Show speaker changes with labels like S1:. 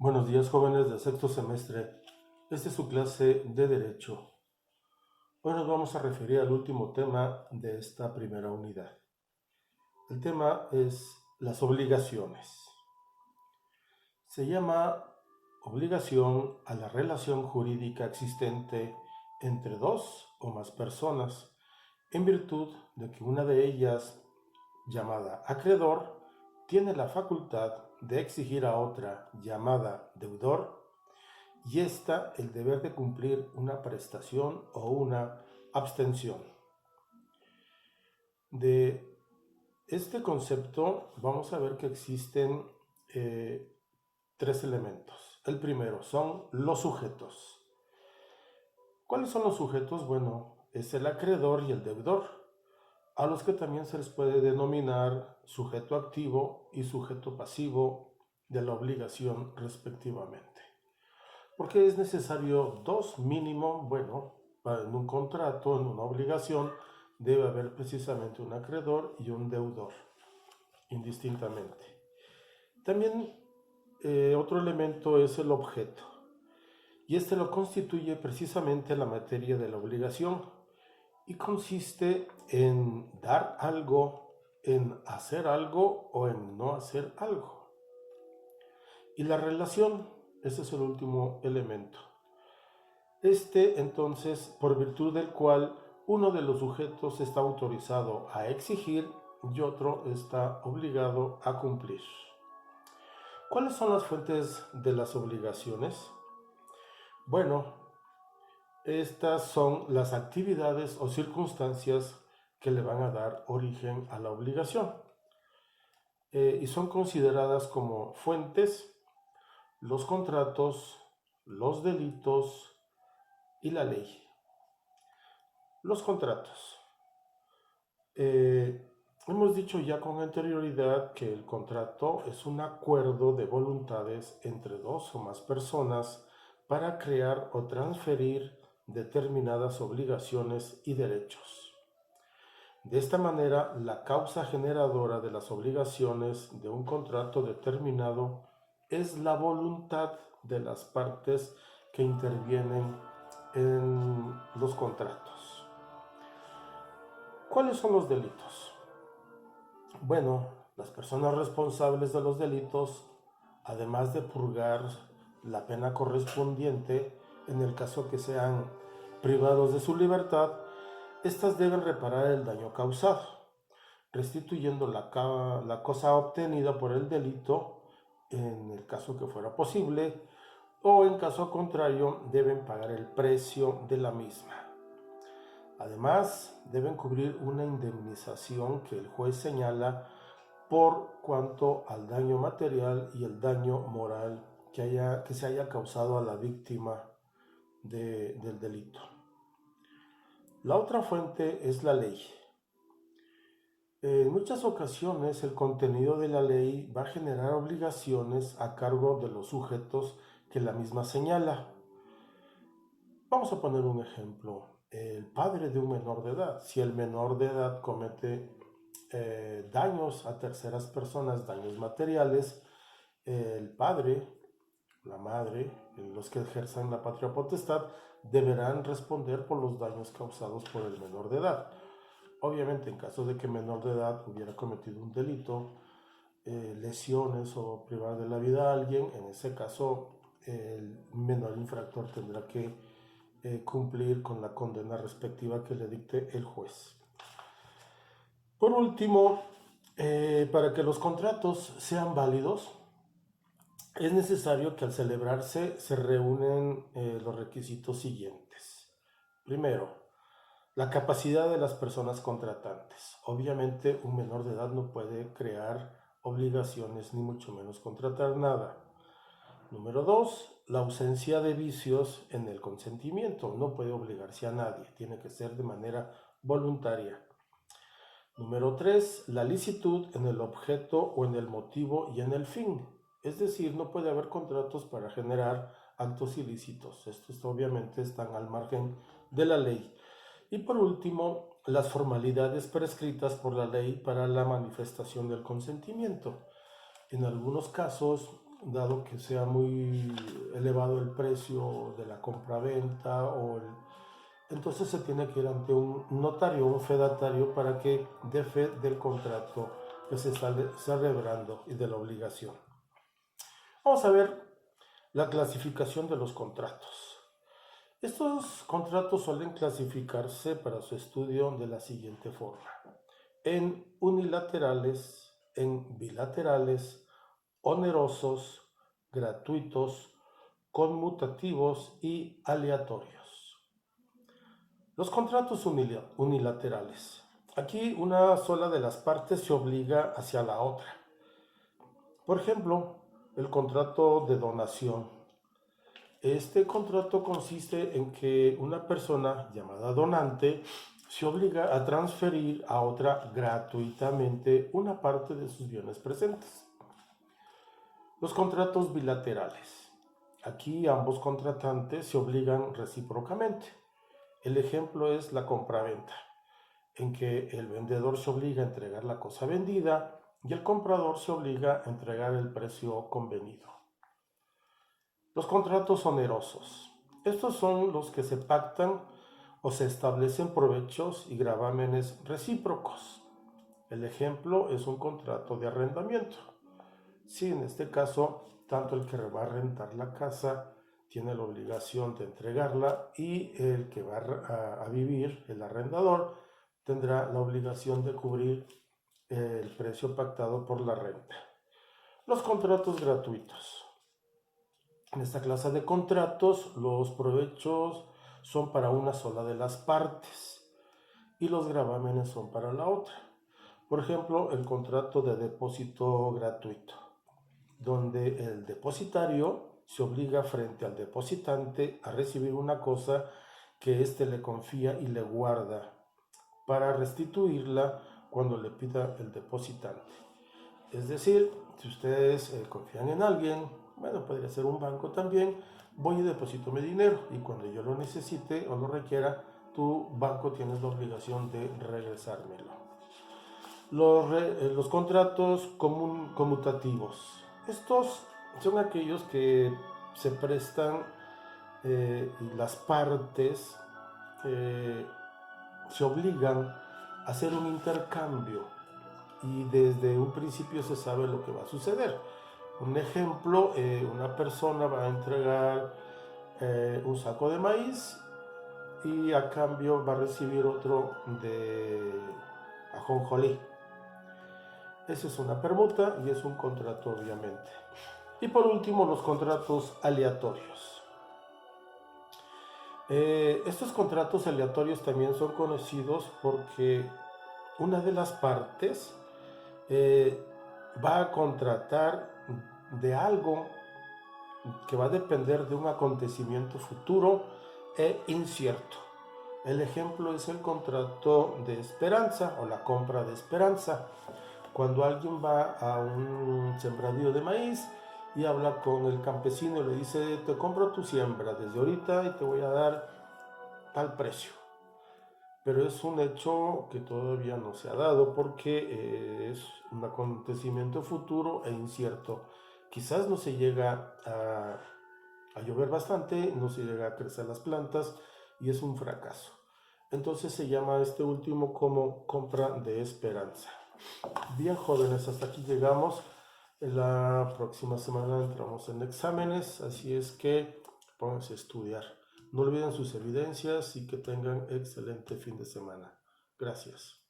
S1: Buenos días, jóvenes del sexto semestre. Esta es su clase de Derecho. Hoy nos vamos a referir al último tema de esta primera unidad. El tema es las obligaciones. Se llama obligación a la relación jurídica existente entre dos o más personas, en virtud de que una de ellas, llamada acreedor, tiene la facultad de exigir a otra, llamada deudor, y ésta el deber de cumplir una prestación o una abstención. De este concepto vamos a ver que existen tres elementos. El primero son los sujetos. ¿Cuáles son los sujetos? Bueno, es el acreedor y el deudor, a los que también se les puede denominar sujeto activo y sujeto pasivo de la obligación respectivamente. ¿Por qué es necesario dos mínimo? Bueno, en un contrato, en una obligación, debe haber precisamente un acreedor y un deudor, indistintamente. También otro elemento es el objeto, y este lo constituye precisamente la materia de la obligación, y consiste en dar algo, en hacer algo o en no hacer algo. Y la relación, ese es el último elemento. Entonces, por virtud del cual uno de los sujetos está autorizado a exigir y otro está obligado a cumplir. ¿Cuáles son las fuentes de las obligaciones? Bueno, estas son las actividades o circunstancias que le van a dar origen a la obligación. Y son consideradas como fuentes los contratos, los delitos y la ley. Los contratos. Hemos dicho ya con anterioridad que el contrato es un acuerdo de voluntades entre dos o más personas para crear o transferir determinadas obligaciones y derechos. De esta manera, la causa generadora de las obligaciones de un contrato determinado es la voluntad de las partes que intervienen en los contratos. ¿Cuáles son los delitos? Bueno, las personas responsables de los delitos, además de purgar la pena correspondiente, en el caso que sean privados de su libertad, estas deben reparar el daño causado, restituyendo la cosa obtenida por el delito, en el caso que fuera posible, o en caso contrario, deben pagar el precio de la misma. Además, deben cubrir una indemnización que el juez señala por cuanto al daño material y el daño moral que se haya causado a la víctima del delito. La otra fuente es la ley. En muchas ocasiones el contenido de la ley va a generar obligaciones a cargo de los sujetos que la misma señala. Vamos a poner un ejemplo. El padre de un menor de edad, si el menor de edad comete daños a terceras personas, daños materiales, el padre, la madre, los que ejerzan la patria potestad, deberán responder por los daños causados por el menor de edad. Obviamente, en caso de que el menor de edad hubiera cometido un delito, lesiones o privar de la vida a alguien, en ese caso el menor infractor tendrá que cumplir con la condena respectiva que le dicte el juez. Por último, para que los contratos sean válidos, es necesario que al celebrarse se reúnen los requisitos siguientes. Primero, la capacidad de las personas contratantes. Obviamente, un menor de edad no puede crear obligaciones ni mucho menos contratar nada. Número 2, la ausencia de vicios en el consentimiento. No puede obligarse a nadie, tiene que ser de manera voluntaria. Número 3, la licitud en el objeto o en el motivo y en el fin. Es decir, no puede haber contratos para generar actos ilícitos. Estos obviamente están al margen de la ley. Y por último, las formalidades prescritas por la ley para la manifestación del consentimiento. En algunos casos, dado que sea muy elevado el precio de la compraventa entonces se tiene que ir ante un notario, un fedatario, para que dé fe del contrato que se está celebrando y de la obligación. Vamos a ver la clasificación de los contratos. Estos contratos suelen clasificarse para su estudio de la siguiente forma: en unilaterales, en bilaterales, onerosos, gratuitos, conmutativos y aleatorios. Los contratos unilaterales. Aquí una sola de las partes se obliga hacia la otra. Por ejemplo, el contrato de donación. Este contrato consiste en que una persona llamada donante se obliga a transferir a otra gratuitamente una parte de sus bienes presentes. Los contratos bilaterales. Aquí ambos contratantes se obligan recíprocamente. El ejemplo es la compraventa, en que el vendedor se obliga a entregar la cosa vendida y el comprador se obliga a entregar el precio convenido. Los contratos onerosos. Estos son los que se pactan o se establecen provechos y gravámenes recíprocos. El ejemplo es un contrato de arrendamiento. Si en este caso, tanto el que va a rentar la casa tiene la obligación de entregarla y el que va a vivir, el arrendador, tendrá la obligación de cubrir el precio pactado por la renta. Los contratos gratuitos. En esta clase de contratos, los provechos son para una sola de las partes y los gravámenes son para la otra. Por ejemplo, el contrato de depósito gratuito, donde el depositario se obliga frente al depositante a recibir una cosa que éste le confía y le guarda para restituirla cuando le pida el depositante. Es decir, si ustedes confían en alguien, bueno, podría ser un banco también, voy y deposito mi dinero y cuando yo lo necesite o lo requiera, tu banco tiene la obligación de regresármelo. Los contratos conmutativos. Estos son aquellos que se prestan y las partes se obligan a hacer un intercambio y desde un principio se sabe lo que va a suceder. Un ejemplo, una persona va a entregar un saco de maíz y a cambio va a recibir otro de ajonjolí. Esa es una permuta y es un contrato, obviamente. Y por último, los contratos aleatorios. Estos contratos aleatorios también son conocidos porque una de las partes va a contratar de algo que va a depender de un acontecimiento futuro e incierto. El ejemplo es el contrato de esperanza o la compra de esperanza. Cuando alguien va a un sembradío de maíz y habla con el campesino y le dice: te compro tu siembra desde ahorita y te voy a dar tal precio. Pero es un hecho que todavía no se ha dado porque es un acontecimiento futuro e incierto. Quizás no se llega a llover bastante, no se llega a crecer las plantas y es un fracaso. Entonces se llama este último como compra de esperanza. Bien, jóvenes, hasta aquí llegamos. La próxima semana entramos en exámenes, así es que pónganse a estudiar. No olviden sus evidencias y que tengan excelente fin de semana. Gracias.